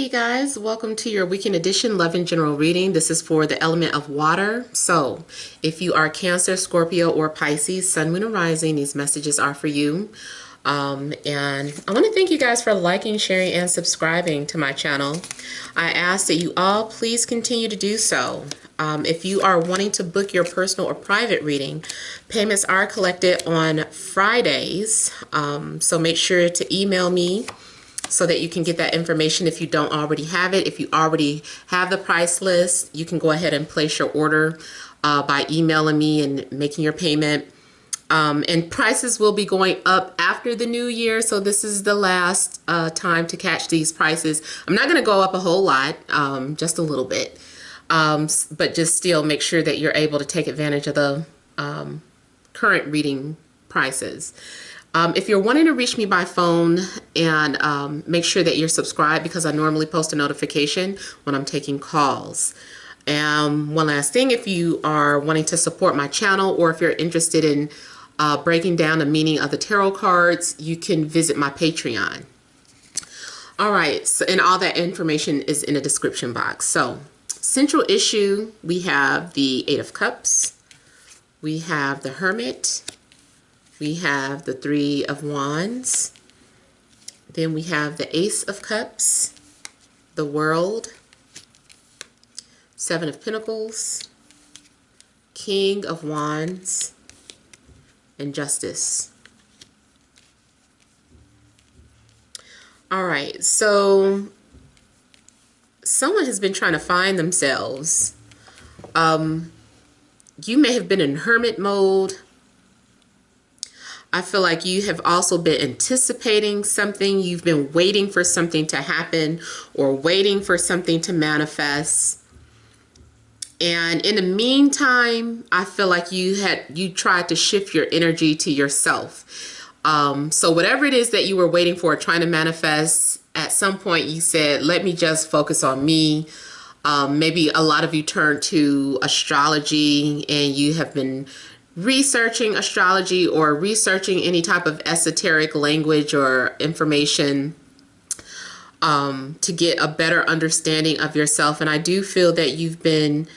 you guys, welcome to your weekend edition Love and General reading. This is for the element of water. So if you are Cancer, Scorpio, or Pisces, Sun, Moon, or Rising, these messages are for you. And I want to thank you guys for liking, sharing, and subscribing to my channel. I ask that you all please continue to do so. If you are wanting to book your personal or private reading, payments are collected on Fridays. So make sure to email me so that you can get that information if you don't already have it. If you already have the price list, you can go ahead and place your order by emailing me and making your payment. And prices will be going up after the new year, so this is the last time to catch these prices. I'm not going to go up a whole lot, just a little bit, but just still make sure that you're able to take advantage of the current reading prices. If you're wanting to reach me by phone, and make sure that you're subscribed, because I normally post a notification when I'm taking calls. And one last thing, if you are wanting to support my channel, or if you're interested in breaking down the meaning of the tarot cards, you can visit my Patreon. All right, so, and all that information is in the description box. So, central issue, we have the Eight of Cups, we have the Hermit, we have the Three of Wands, then we have the Ace of Cups, the World, Seven of Pentacles, King of Wands, and Justice. All right, so someone has been trying to find themselves. You may have been in hermit mode. I feel like you have also been anticipating something. You've been waiting for something to happen or waiting for something to manifest. And in the meantime, I feel like you tried to shift your energy to yourself. So whatever it is that you were waiting for, trying to manifest, at some point you said, let me just focus on me. Maybe a lot of you turned to astrology and you have been researching astrology or researching any type of esoteric language or information to get a better understanding of yourself. And I do feel that you've been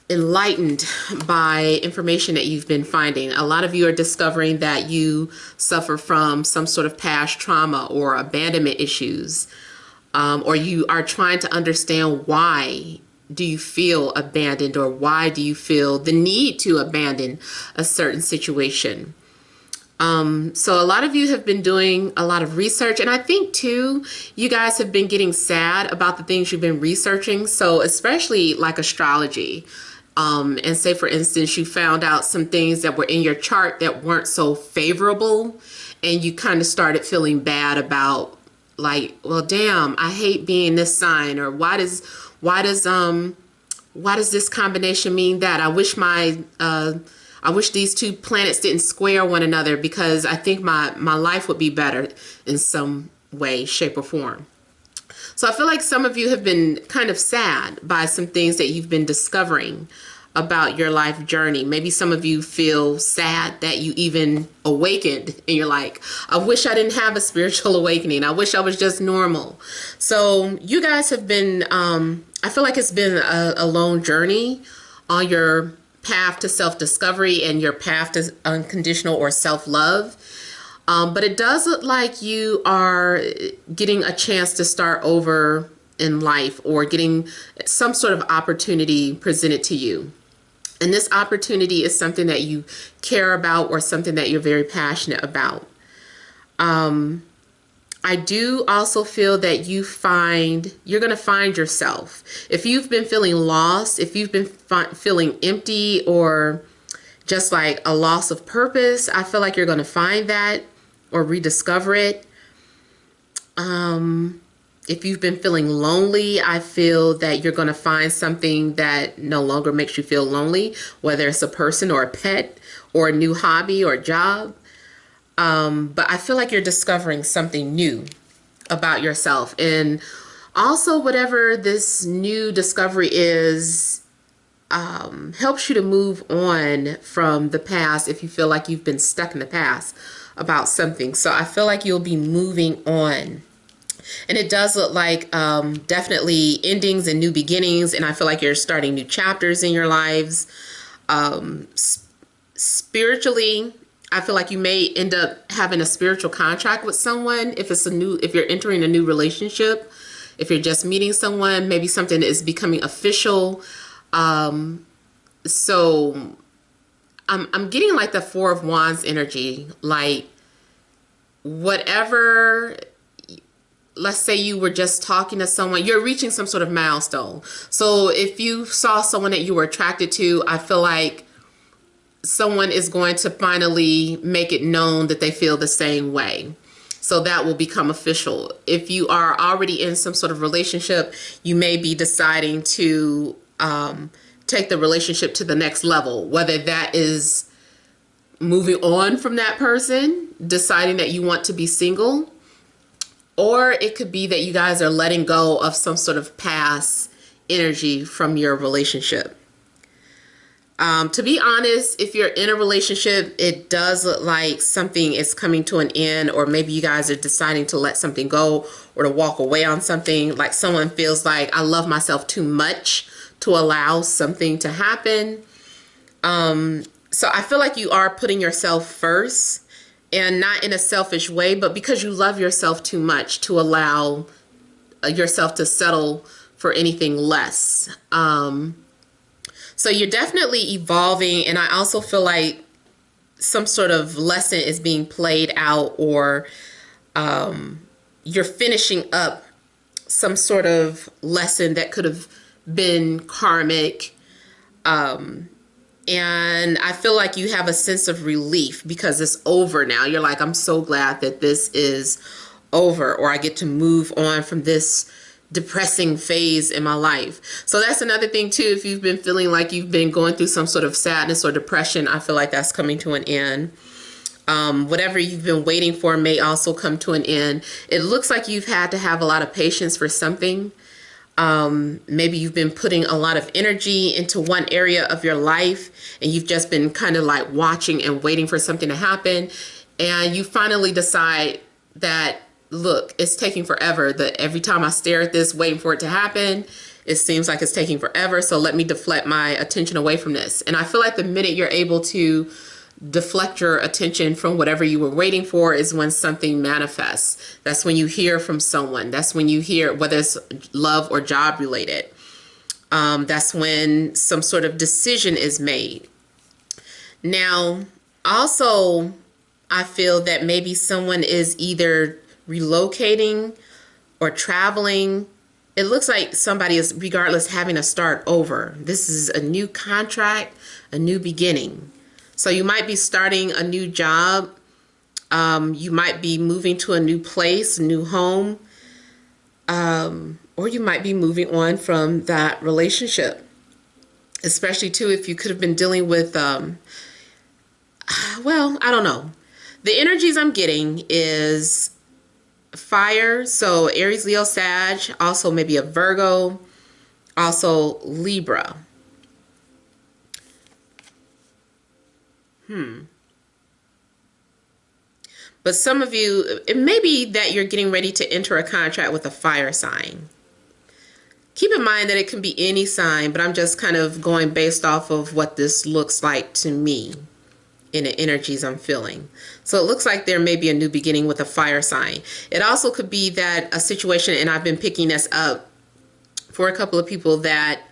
enlightened by information that you've been finding. A lot of you are discovering that you suffer from some sort of past trauma or abandonment issues, or you are trying to understand why do you feel abandoned, or why do you feel the need to abandon a certain situation. So a lot of you have been doing a lot of research, and I think too, you guys have been getting sad about the things you've been researching. So especially like astrology, and say for instance, you found out some things that were in your chart that weren't so favorable, and you kind of started feeling bad about, like, well, damn, I hate being this sign, or why does this combination mean that? I wish these two planets didn't square one another, because I think my life would be better in some way, shape, or form. So I feel like some of you have been kind of sad by some things that you've been discovering about your life journey. Maybe some of you feel sad that you even awakened and you're like, I wish I didn't have a spiritual awakening. I wish I was just normal. So you guys have been, I feel like it's been a long journey on your path to self-discovery and your path to unconditional or self-love. But it does look like you are getting a chance to start over in life, or getting some sort of opportunity presented to you. And this opportunity is something that you care about, or something that you're very passionate about. I do also feel that you're going to find yourself. If you've been feeling lost, if you've been feeling empty, or just like a loss of purpose, I feel like you're going to find that or rediscover it. If you've been feeling lonely, I feel that you're going to find something that no longer makes you feel lonely, whether it's a person or a pet or a new hobby or job. But I feel like you're discovering something new about yourself. And also, whatever this new discovery is, helps you to move on from the past if you feel like you've been stuck in the past about something. So I feel like you'll be moving on And it does look like definitely endings and new beginnings. And I feel like you're starting new chapters in your lives. Spiritually, I feel like you may end up having a spiritual contract with someone if you're entering a new relationship. If you're just meeting someone, maybe something is becoming official. So I'm getting like the Four of Wands energy, like whatever. Let's say you were just talking to someone, you're reaching some sort of milestone. So if you saw someone that you were attracted to, I feel like someone is going to finally make it known that they feel the same way. So that will become official. If you are already in some sort of relationship, you may be deciding to take the relationship to the next level, whether that is moving on from that person, deciding that you want to be single, or it could be that you guys are letting go of some sort of past energy from your relationship. To be honest, if you're in a relationship, it does look like something is coming to an end, or maybe you guys are deciding to let something go or to walk away on something. Like someone feels like, I love myself too much to allow something to happen. So I feel like you are putting yourself first, and not in a selfish way, but because you love yourself too much to allow yourself to settle for anything less. So you're definitely evolving, and I also feel like some sort of lesson is being played out, or you're finishing up some sort of lesson that could have been karmic. And I feel like you have a sense of relief because it's over now. You're like, I'm so glad that this is over, or I get to move on from this depressing phase in my life. So that's another thing too. If you've been feeling like you've been going through some sort of sadness or depression, I feel like that's coming to an end. Whatever you've been waiting for may also come to an end. It looks like you've had to have a lot of patience for something. Maybe you've been putting a lot of energy into one area of your life, and you've just been kind of like watching and waiting for something to happen. And you finally decide that, look, it's taking forever. That every time I stare at this, waiting for it to happen, it seems like it's taking forever. So let me deflect my attention away from this. And I feel like the minute you're able to deflect your attention from whatever you were waiting for is when something manifests. That's when you hear from someone. That's when you hear, whether it's love or job related. That's when some sort of decision is made. Now, also, I feel that maybe someone is either relocating or traveling. It looks like somebody is, regardless, having to start over. This is a new contract, a new beginning. So you might be starting a new job. You might be moving to a new place, a new home. Or you might be moving on from that relationship. Especially too, if you could have been dealing with, well, I don't know. The energies I'm getting is fire. So Aries, Leo, Sag, also maybe a Virgo, also Libra. But some of you, it may be that you're getting ready to enter a contract with a fire sign. Keep in mind that it can be any sign, but I'm just kind of going based off of what this looks like to me in the energies I'm feeling. So it looks like there may be a new beginning with a fire sign. It also could be that a situation, and I've been picking this up for a couple of people, that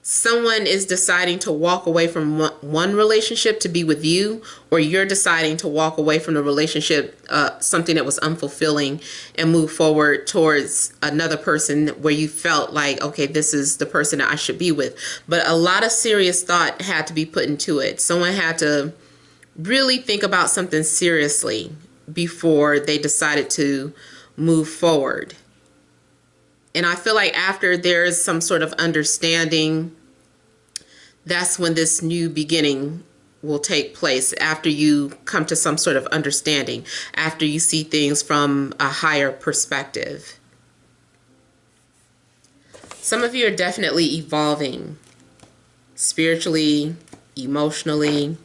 someone is deciding to walk away from one relationship to be with you, or you're deciding to walk away from the relationship, something that was unfulfilling, and move forward towards another person where you felt like, okay, this is the person that I should be with. But a lot of serious thought had to be put into it. Someone had to really think about something seriously before they decided to move forward. And I feel like after there's some sort of understanding, that's when this new beginning will take place, after you come to some sort of understanding, after you see things from a higher perspective. Some of you are definitely evolving spiritually, emotionally.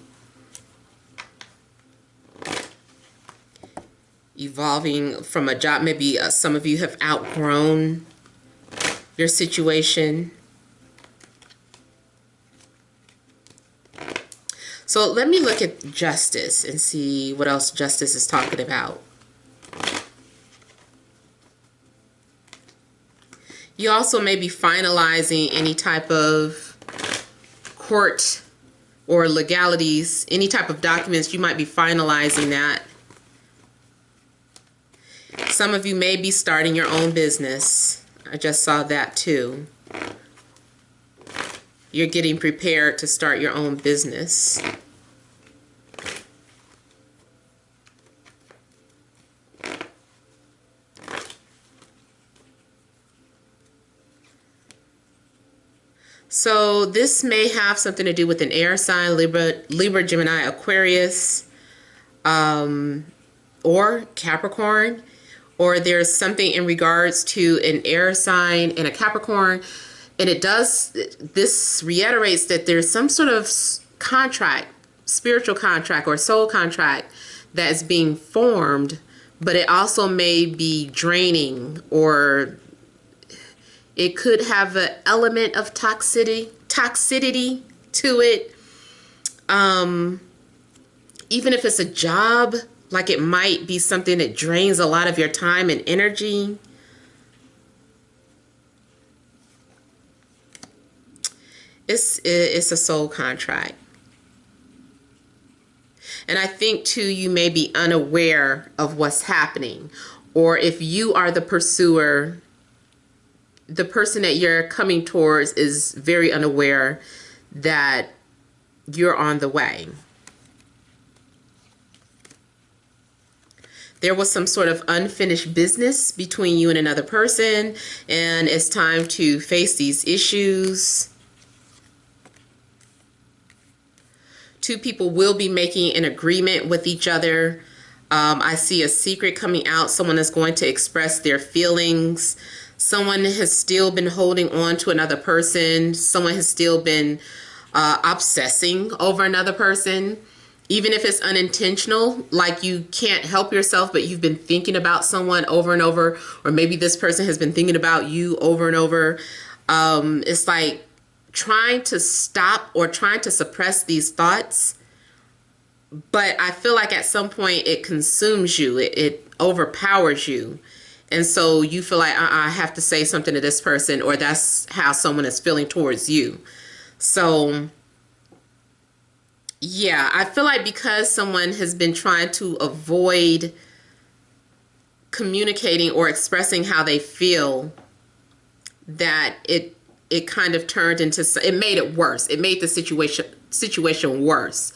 evolving from a job. Maybe some of you have outgrown your situation. So let me look at justice and see what else justice is talking about. You also may be finalizing any type of court or legalities, any type of documents. You might be finalizing that. Some of you may be starting your own business. I just saw that too. You're getting prepared to start your own business. So this may have something to do with an air sign, Libra, Gemini, Aquarius, or Capricorn, or there's something in regards to an air sign and a Capricorn. And this reiterates that there's some sort of contract, spiritual contract or soul contract that is being formed, but it also may be draining, or it could have an element of toxicity to it. Even if it's a job, like it might be something that drains a lot of your time and energy. It's a soul contract. And I think too, you may be unaware of what's happening. Or if you are the pursuer, the person that you're coming towards is very unaware that you're on the way. There was some sort of unfinished business between you and another person, and it's time to face these issues. Two people will be making an agreement with each other. I see a secret coming out. Someone is going to express their feelings. Someone has still been holding on to another person. Someone has still been obsessing over another person. Even if it's unintentional, like you can't help yourself, but you've been thinking about someone over and over, or maybe this person has been thinking about you over and over. It's like trying to stop or trying to suppress these thoughts. But I feel like at some point it consumes you. It overpowers you. And so you feel like, I have to say something to this person, or that's how someone is feeling towards you. So, yeah, I feel like because someone has been trying to avoid communicating or expressing how they feel, that it kind of turned into, it made it worse. It made the situation worse.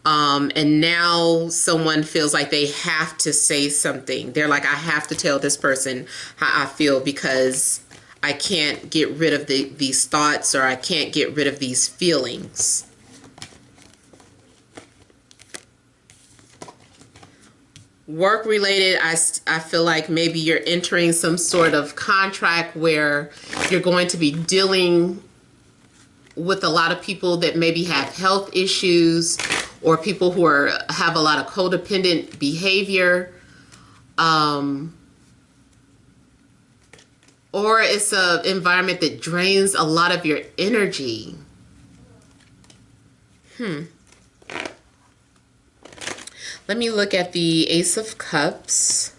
And now someone feels like they have to say something. They're like, I have to tell this person how I feel because I can't get rid of these thoughts, or I can't get rid of these feelings. Work related, I feel like maybe you're entering some sort of contract where you're going to be dealing with a lot of people that maybe have health issues, or people who have a lot of codependent behavior, or it's an environment that drains a lot of your energy. Let me look at the Ace of Cups.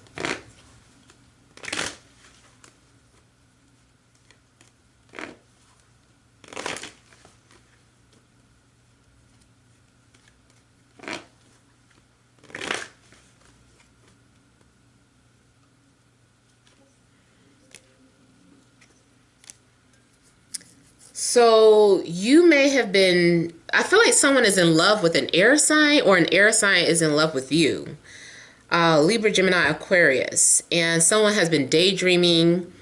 So you may have been, I feel like someone is in love with an air sign, or an air sign is in love with you. Libra, Gemini, Aquarius. And someone has been daydreaming.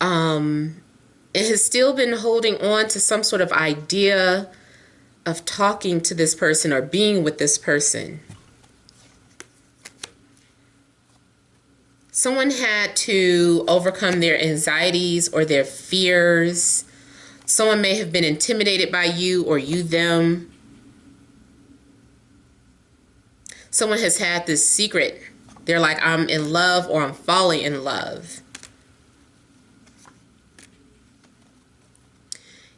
It has still been holding on to some sort of idea of talking to this person or being with this person. Someone had to overcome their anxieties or their fears. Someone may have been intimidated by you, or you them. Someone has had this secret They're like, I'm in love or I'm falling in love.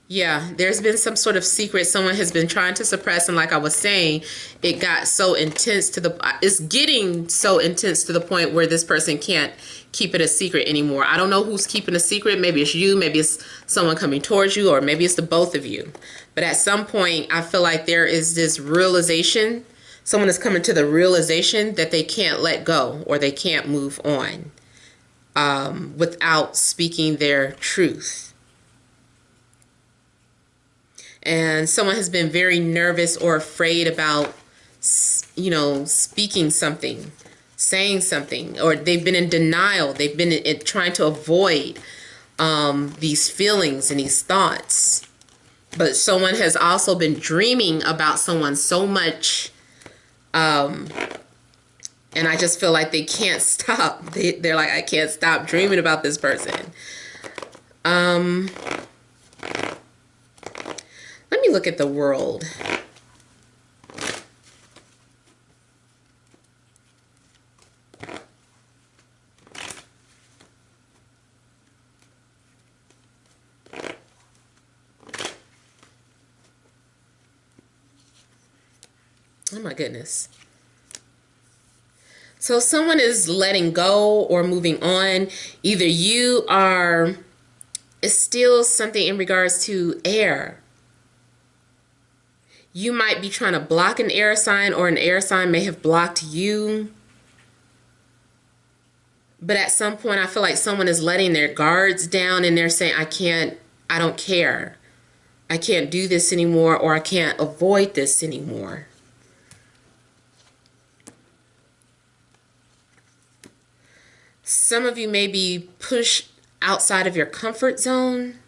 Yeah, there's been some sort of secret someone has been trying to suppress, and like I was saying, it got so intense it's getting so intense to the point where this person can't keep it a secret anymore. I don't know who's keeping a secret. Maybe it's you, maybe it's someone coming towards you, or maybe it's the both of you. But at some point, I feel like there is this realization, someone is coming to the realization that they can't let go or they can't move on without speaking their truth. And someone has been very nervous or afraid about, speaking something, saying something, or they've been in denial. They've been trying to avoid these feelings and these thoughts. But someone has also been dreaming about someone so much, and I just feel like they can't stop. They're like, I can't stop dreaming about this person. Let me look at the world. Oh my goodness. So someone is letting go or moving on. Either you are, it's still something in regards to air. You might be trying to block an air sign, or an air sign may have blocked you. But at some point, I feel like someone is letting their guards down and they're saying, I don't care. I can't do this anymore, or I can't avoid this anymore. Some of you may be pushed outside of your comfort zone.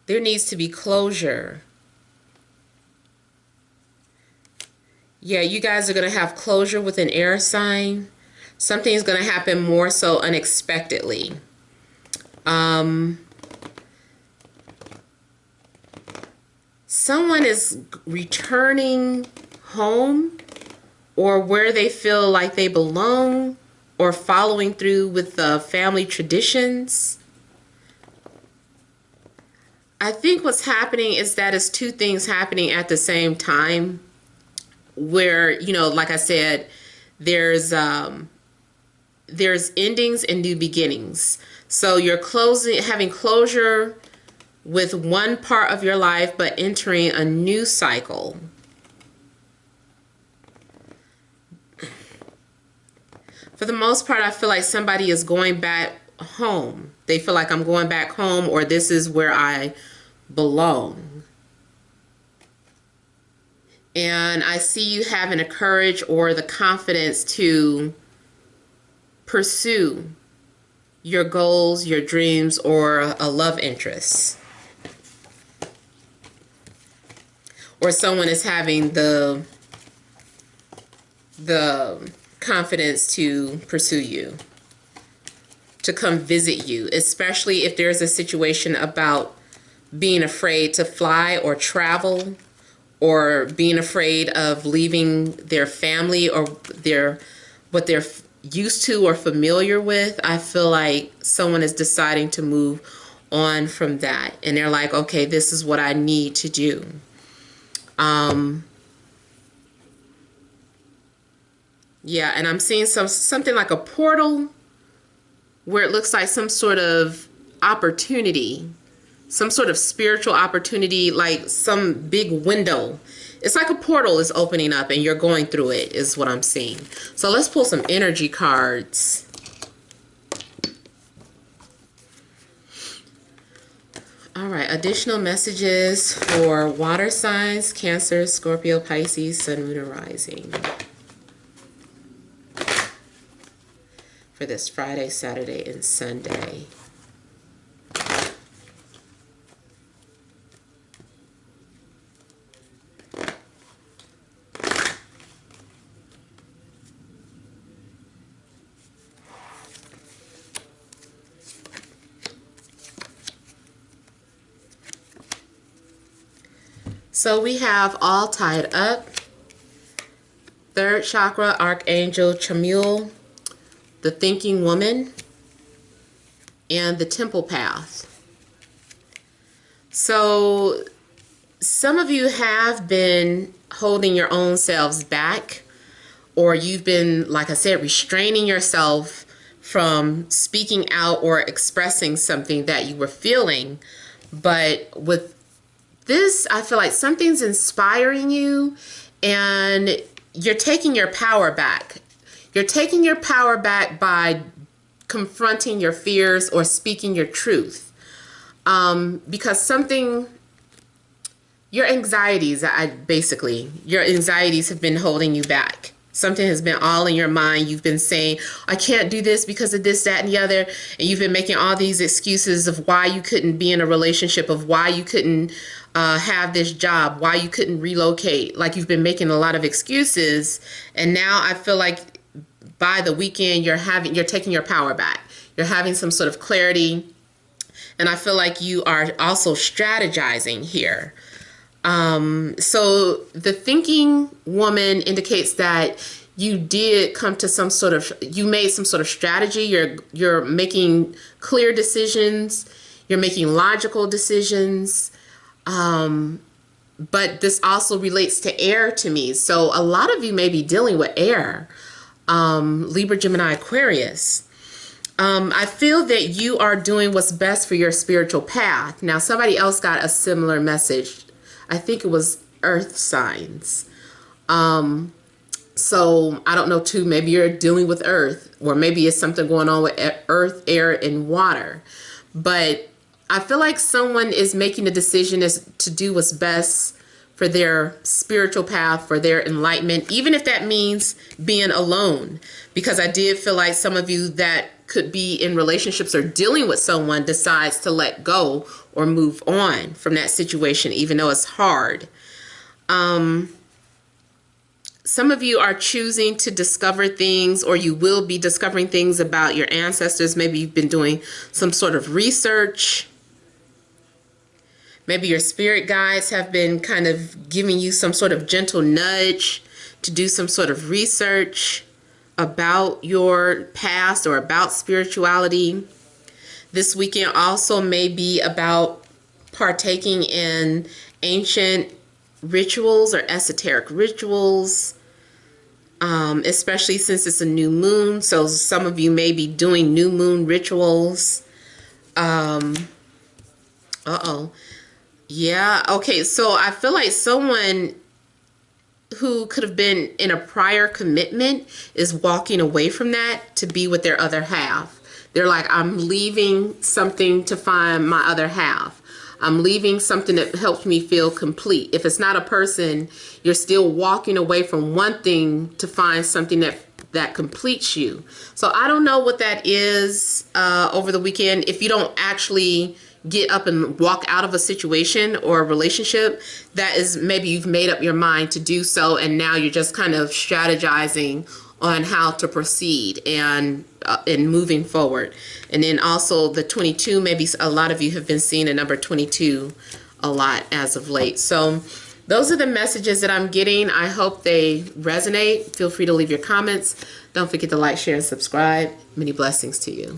There needs to be closure. Yeah, you guys are going to have closure with an air sign. Something's going to happen more so unexpectedly. Someone is returning home or where they feel like they belong, or following through with the family traditions. I think what's happening is that it's two things happening at the same time, where, like I said, there's endings and new beginnings. So you're having closure with one part of your life, but entering a new cycle. For the most part, I feel like somebody is going back home. They feel like, I'm going back home, or this is where I belong. And I see you having the courage or the confidence to pursue your goals, your dreams, or a love interest. Or someone is having the confidence to pursue you, to come visit you, especially if there's a situation about being afraid to fly or travel, or being afraid of leaving their family or what they're used to or familiar with. I feel like someone is deciding to move on from that, and they're like, okay, this is what I need to do. Yeah, and I'm seeing something like a portal where it looks like some sort of opportunity, some sort of spiritual opportunity, like some big window. It's like a portal is opening up and you're going through it, is what I'm seeing. So let's pull some energy cards. All right, additional messages for water signs: Cancer, Scorpio, Pisces, Sun, Moon, and Rising. For this Friday, Saturday, and Sunday. So we have all tied up. Third chakra, Archangel Chamuel, the thinking woman, and the temple path. So some of you have been holding your own selves back, or you've been, like I said, restraining yourself from speaking out or expressing something that you were feeling. But with this, I feel like something's inspiring you, and you're taking your power back. You're taking your power back by confronting your fears or speaking your truth. Because your anxieties have been holding you back. Something has been all in your mind. You've been saying, I can't do this because of this, that, and the other. And you've been making all these excuses of why you couldn't be in a relationship, of why you couldn't have this job, why you couldn't relocate. Like, you've been making a lot of excuses. And now I feel like by the weekend, you're taking your power back. You're having some sort of clarity. And I feel like you are also strategizing here. So the thinking woman indicates that you did come to you made some sort of strategy. You're making clear decisions. You're making logical decisions. But this also relates to air to me. So a lot of you may be dealing with air, Libra, Gemini, Aquarius. I feel that you are doing what's best for your spiritual path. Now, somebody else got a similar message. I think it was earth signs. So I don't know too, maybe you're dealing with earth, or maybe it's something going on with earth, air, and water. But I feel like someone is making a decision to do what's best for their spiritual path, for their enlightenment, even if that means being alone. Because I did feel like some of you that could be in relationships or dealing with someone decides to let go or move on from that situation, even though it's hard. Some of you are choosing to discover things, or you will be discovering things about your ancestors. Maybe you've been doing some sort of research. Maybe your spirit guides have been kind of giving you some sort of gentle nudge to do some sort of research about your past or about spirituality. This weekend also may be about partaking in ancient rituals or esoteric rituals, especially since it's a new moon. So some of you may be doing new moon rituals. Yeah, okay, so I feel like someone who could have been in a prior commitment is walking away from that to be with their other half. They're like, I'm leaving something to find my other half. I'm leaving something that helps me feel complete. If it's not a person, you're still walking away from one thing to find something that completes you. So I don't know what that is over the weekend. If you don't actually get up and walk out of a situation or a relationship, that is maybe you've made up your mind to do so, and now you're just kind of strategizing on how to proceed and moving forward. And then also the 22, maybe a lot of you have been seeing the number 22 a lot as of late. So those are the messages that I'm getting. I hope they resonate. Feel free to leave your comments. Don't forget to like, share, and subscribe. Many blessings to you.